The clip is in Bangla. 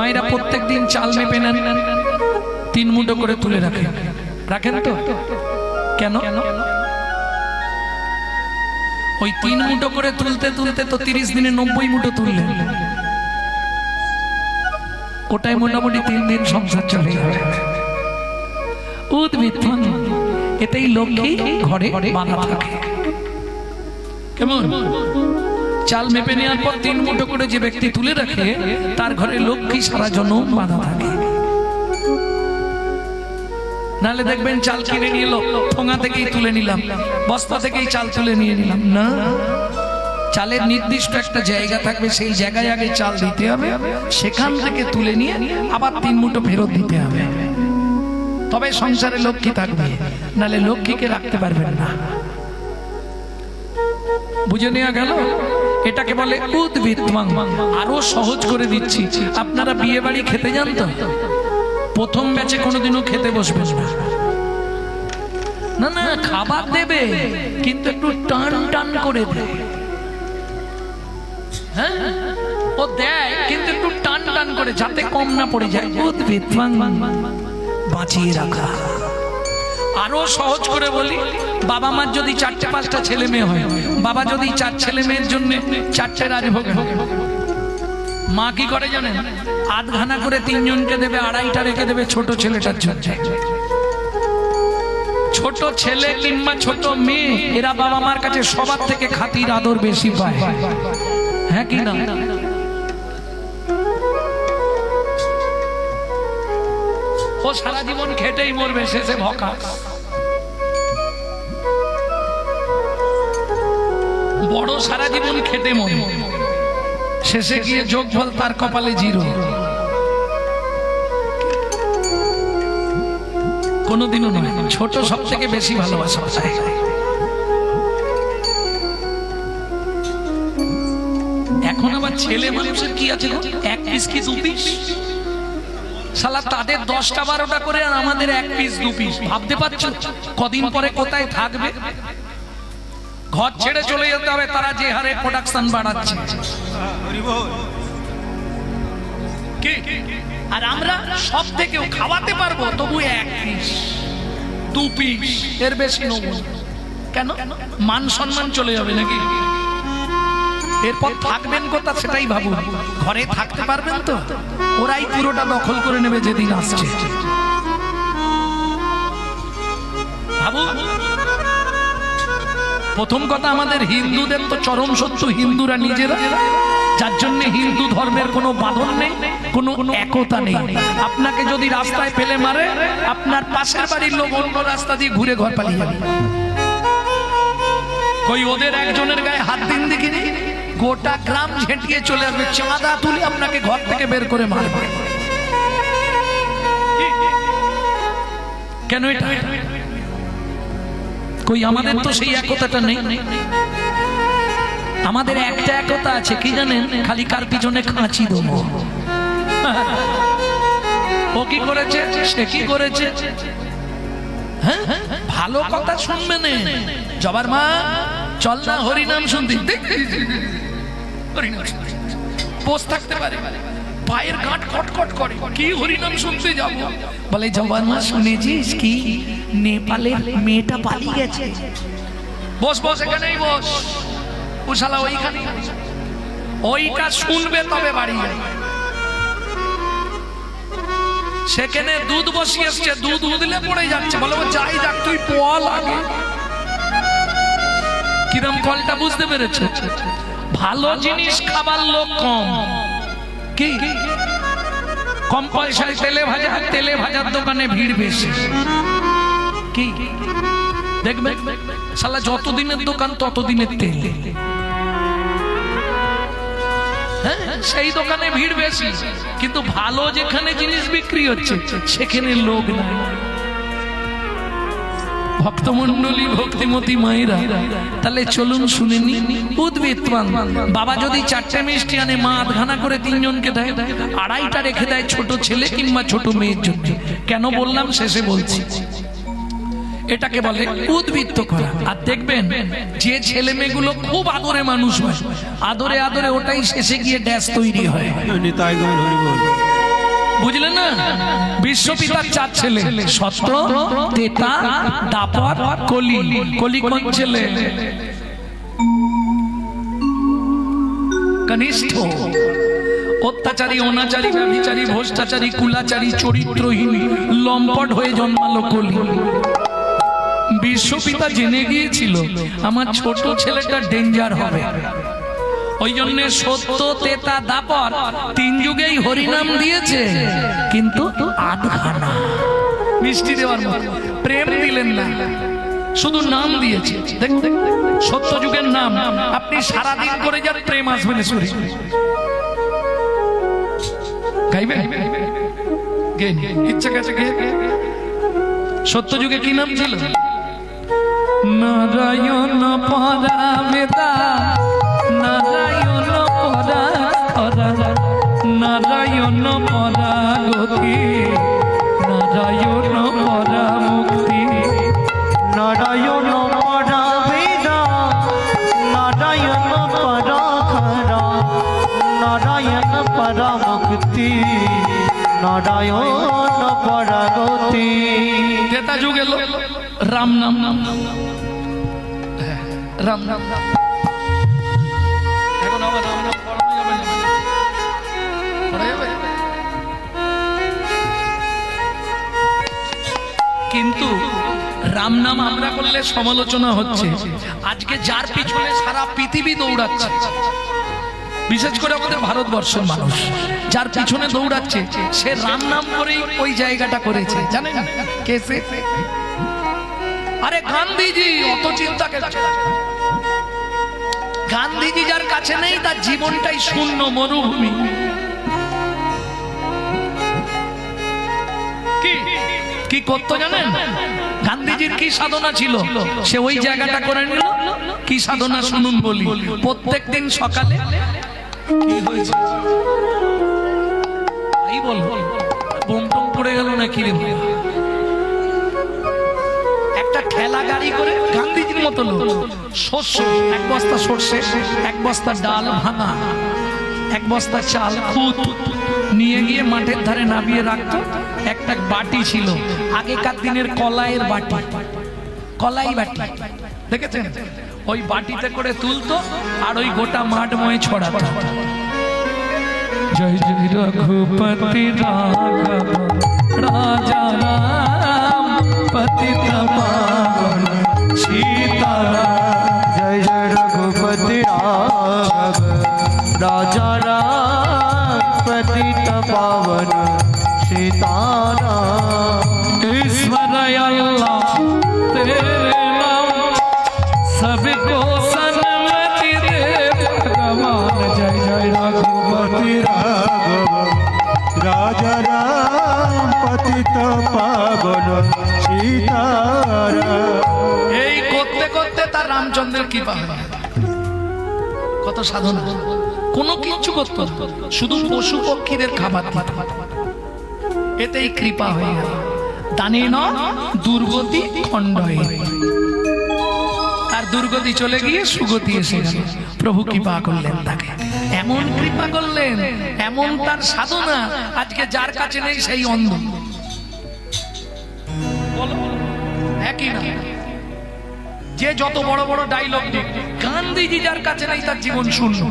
মায়েরা প্রত্যেক দিন চাল মেপে নেন, 3 মুঠো করে তুলে রাখেন। রাখেন তো? কেন? ওই 3 মুঠো করে তুলতে তুলতে তো 30 দিনে 90 মুঠো তুললেন, ওটাই মোটামুটি 3 দিন সংসার চলে যাবে। উদ্ভিদ এতেই লক্ষ্মী ঘরে বাঁধা থাকে। কেমন? চাল মেপে নেওয়ার পর 3 মুঠো করে যে ব্যক্তি তুলে রাখে তার ঘরে লক্ষ্মী সারা জন্ম বাঁধা থাকে। নালে দেখবেন চাল কিনে নিয়ে এলো, ঠোঙা থেকেই তুলে নিলাম, বস্তা থেকেই চাল তুলে নিয়ে নিলাম, না, চালের নির্দিষ্ট একটা জায়গা থাকবে, সেই জায়গায় আগে চাল দিতে হবে, সেখান থেকে তুলে নিয়ে আবার 3 মুঠো ফেরত দিতে হবে, তবে সংসারে লক্ষ্মী থাকবে, নালে লক্ষ্মীকে রাখতে পারবেন না। বুঝে নেওয়া গেল? এটাকে বলে উদ্ভিদ। আরো সহজ করে দিচ্ছি, আপনারা বিয়ে বাড়ি খেতে যান তো, প্রথম ব্যাচে কোনোদিনও খেতে বসবেন না, না না, খাবার দেবে কিন্তু একটু টান টান করে দেয়। হ্যাঁ, ও দেয় কিন্তু একটু টান টান করে, যাতে কম না পড়ে যায়। উদ্ভিদ বাঁচিয়ে রাখা। আরো সহজ করে বলি, বাবা মার যদি 4-5টা ছেলে মেয়ে হয়, বাবা যদি 4 ছেলে মেয়ের জন্য 4টে রাজভোগ, মা কি করে জানেন? আধখানা করে 3 জনকে দেবে, 2.5টা রেখে দেবে ছোট ছেলেটার জন্য। ছোট ছেলে কিংবা ছোট মেয়ে, এরা বাবা মার কাছে সবার থেকে খাতির আদর বেশি পায়, হ্যাঁ কি না? ও সারা জীবন খেটেই মরবে, শেষে ভকা। বড় সারা জীবন খেটে মরবে, শেষে গিয়ে যোগফল তার কপালে 0। কোনোদিনও নয়, ছোট সব থেকে বেশি ভালোবাসা পায়। এখন আবার ছেলে মানুষের কি আছে, 1 পিস কি 2 পিস, শালা তাদের 10টা 12টা করে, আর আমাদের 1 পিস 2 পিস। ভাবতে পারছো কদিন পরে কোথায় থাকবে? ঘর ছেড়ে চলে যেতে হবে, তারা যে হারে প্রোডাকশন বাড়াচ্ছে। আর আমরা সব থেকেও খাওয়াতে পারবো, তবু 1 পিস 2 পিস, এর বেশি নেব কেন? মান সম্মান চলে যাবে নাকি? এরপর থাকবেন কোথা সেটাই ভাবুন। ঘরে থাকতে পারবেন তো? ওরাই পুরোটা দখল করে নেবে যেদিন আসছে। ভাবুন, প্রথম কথা, আমাদের হিন্দুদের তো চরম শত্রু হিন্দুরা নিজেরা, যার জন্য হিন্দু ধর্মের কোনো বাঁধন নেই, কোনো একতা নেই। আপনাকে যদি রাস্তায় ফেলে মারে, আপনার পাশের বাড়ির লোক অন্য রাস্তা দিয়ে ঘুরে ঘর পালিয়ে যাবে। কই ওদের একজনের গায়ে হাত দিন দেখিনি, গোটা গ্রাম ঝেঁটিয়ে চলে আসবে, চাঁদা তুলে আপনাকে ঘর থেকে বের করে মারবে। কেন এটা? কই আমাদের তো সেই একতাটা নেই। আমাদের একটা একতা আছে, কি জানেন? খালি কার পিছনে খাঁচি দেবো। ও কি করেছে, সে কি করেছে, হ্যাঁ, ভালো কথা শুনবে না। জবার মা, চল না হরিনাম শুনতে, বস থাকতে পারে, পায়ের গাঁট খটখট করে, কি হরিনাম শুনতে যাব? বলে জবার মা, শুনেছিস কি নেপালের মেয়েটা পালিয়ে গেছে? বস বস, এখানেই বস। ও শালা ওইখানে, ওইটা শুনবে তবে বাড়ি যাবে। সেখানে দুধ বসিয়ে এসছে, দুধ উদলে পড়ে যাচ্ছে, বলে যাই যাক, তুই পোয়া লাগে। কিরম কলটা বুঝতে পেরেছে? ভালো জিনিস খাবার লোক কম, কি কম পয়সায় তেলে ভাজার দোকানে ভিড় বেশি। কি দেখবে, শালা যতদিনের দোকান ততদিনের তেল, হ্যাঁ, সেই দোকানে ভিড় বেশি, কিন্তু ভালো যেখানে জিনিস বিক্রি হচ্ছে সেখানে লোক নাই। ভক্তমন্ডলী, ভক্তিমতী মায়েরা, তাহলে চলুন শুনে নি। উদ্ভিদ বাবা যদি 4টে মিষ্টি আনে, মা আধখানা করে 3 জনকে দেয়, 2.5টা রেখে দেয় ছোট ছেলে কিংবা ছোট মেয়ের জন্য। কেন বললাম শেষে বলছি। এটাকে বলে উদ্বৃত্ত করা। আর দেখবেন যে ছেলে মেয়েগুলো খুব আদরে মানুষ হয়, আদরে আদরে ওটাই শেষে গিয়ে ড্যাশ তৈরি হয়। বুঝলেন না? বিশ্বপিতার 4 ছেলে, সত্য, তেতা, দাপর, কলি। কলি কোন ছেলে? কনিষ্ঠ। অত্যাচারী, অনাচারী, ব্যভিচারী, ভ্রষ্টাচারী, কুলাচারী, চরিত্রহীন, লম্পট হয়ে জন্মালো কলি। বিশ্বপিতা জেনে গিয়েছিল আমার ছোট ছেলেটা ডেঞ্জার হবে, ওই জন্য সত্য, তেতা, দাপর 3 যুগেই হরিনাম দিয়েছে, কিন্তু আধখানা মিষ্টি দেওয়ার মতো প্রেম দিলেন না, শুধু নাম দিয়েছে। সত্য যুগের নাম আপনি সারাদিন করে যান, প্রেম আসবে না। শুনি গাইবে, ইচ্ছা কাছে সত্য যুগে কি নাম ছিল? নারায়ণ পরাবেদা, নারায়ণ পরাখরা, নারায়ণ পরাগতি, নারায়ণ পরামুক্তি। নারায়ণ পরাবেদা, নারায়ণ পরাখরা, নারায়ণ পরামুক্তি, নারায়ণ পরাগতি। তেতা যুগ এলো, রাম নাম, রাম নাম। এখন আবার রাম নাম পড়ানো যাবে না, পড়া যাবে? কিন্তু রাম নাম আমরা করলে সমালোচনা হচ্ছে। আজকে যার পিছনে সারা পৃথিবী দৌড়াচ্ছে, বিশেষ করে আমাদের ভারতবর্ষের মানুষ যার পিছনে দৌড়াচ্ছে, সে রাম নাম করেই ওই জায়গাটা করেছে। জানেন কে সে? আরে গান্ধীজি। অত চিন্তা কেন? গান্ধীজি যার কাছে নেই, তার জীবনটাই শূন্য, মরুভূমি। কি করতো জানেন? গান্ধীজির কি সাধনা ছিল, সে ওই জায়গাটা করে নিল। কি সাধনা শুনুন বলি। প্রত্যেকদিন সকালে কি হয়েছে এই বল, বোম টোম পড়ে গেল না কি রে? একটা ঠেলা গাড়ি করে গান্ধীজির মতো লোক শস্য, 1 বস্তা সর্ষে, 1 বস্তা ডাল ভাঙা, 1 বস্তা চাল, খুদ নিয়ে গিয়ে মাঠের ধারে নামিয়ে রাখতো। একটা বাটি ছিল, আগেকার দিনের কলাইয়ের বাটি, কলাই বাটি দেখেছেন? ওই বাটিতে করে তুলতো আর ওই গোটা মাঠ ময় ছড়াতো। জয় জয় রঘুপতি রাঘব রাজা রাম পতিত পাবন সীতারাম। জয় জয় রঘুপতি রাঘব রাজা রাম পতিত পাवन सीताराम। ईश्वर अल्लाह तेरे नाम सबको सन्मति दे भगवान। जय जय रघुपति राघव राजा राम पतित पावन सीताराम। এই করতে করতে তার রামচন্দ্রের কৃপা হয়। কত সাধনা, কোনো কিছু করতো, শুধু পশু পক্ষীদের খাবার দিত, এতেই কৃপা হয়ে গেল। দানেন দুর্গতি খণ্ডয়ে, তার দুর্গতি চলে গিয়ে সুগতি এসে গেল। প্রভু কৃপা করলেন তাকে, এমন কৃপা করলেন, এমন তার সাধনা, আজকে যার কাছে নেই সেই অন্ধ। একই না, যে যত বড় বড় ডায়লগ দিক, গান্ধীজি যার কাছে নেই তার জীবন শূন্য।